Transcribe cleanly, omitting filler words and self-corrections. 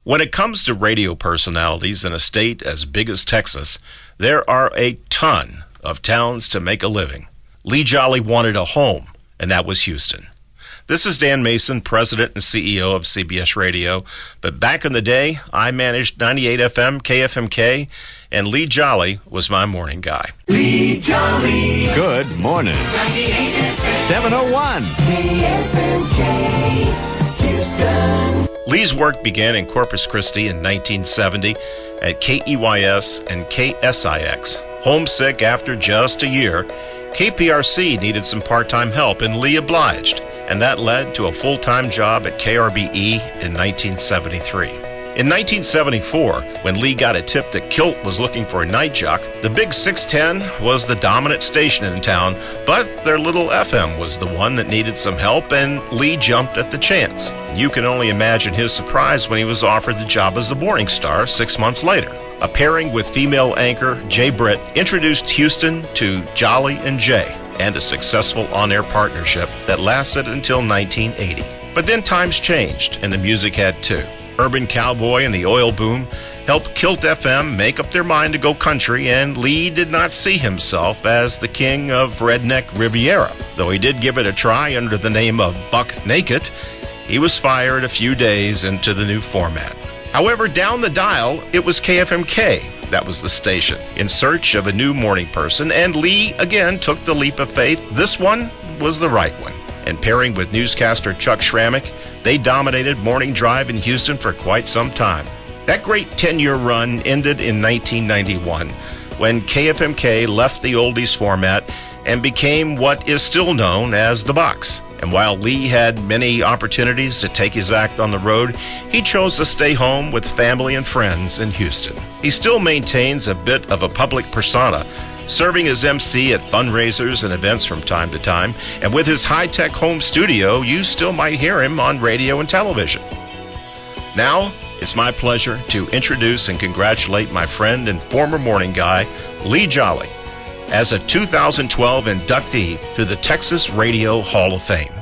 When it comes to radio personalities in a state as big as Texas, there are a ton of towns to make a living. Lee Jolly wanted a home, and that was Houston. This is Dan Mason, President and CEO of CBS Radio, but back in the day, I managed 98 FM, KFMK, and Lee Jolly was my morning guy. Lee Jolly. Good morning. 98 FM. 701. KFMK, Houston. Lee's work began in Corpus Christi in 1970 at KEYS and KSIX. Homesick after just a year, KPRC needed some part-time help, and Lee obliged, and that led to a full-time job at KRBE in 1973. In 1974, when Lee got a tip that Kilt was looking for a night jock, the Big 610 was the dominant station in town, but their little FM was the one that needed some help, and Lee jumped at the chance. You can only imagine his surprise when he was offered the job as the morning star 6 months later. A pairing with female anchor Jay Britt introduced Houston to Jolly and Jay, and a successful on-air partnership that lasted until 1980. But then times changed, and the music had too. Urban Cowboy and the oil boom helped Kilt FM make up their mind to go country, and Lee did not see himself as the king of Redneck Riviera. Though he did give it a try under the name of Buck Naked, he was fired a few days into the new format. However, down the dial, it was KFMK. That was the station, in search of a new morning person, and Lee again took the leap of faith. This one was the right one. And pairing with newscaster Chuck Schrammick, they dominated Morning Drive in Houston for quite some time. That great 10-year run ended in 1991 when KFMK left the oldies format and became what is still known as The Box. And while Lee had many opportunities to take his act on the road, he chose to stay home with family and friends in Houston. He still maintains a bit of a public persona, serving as MC at fundraisers and events from time to time, and with his high-tech home studio, you still might hear him on radio and television. Now, it's my pleasure to introduce and congratulate my friend and former morning guy, Lee Jolly, as a 2012 inductee to the Texas Radio Hall of Fame.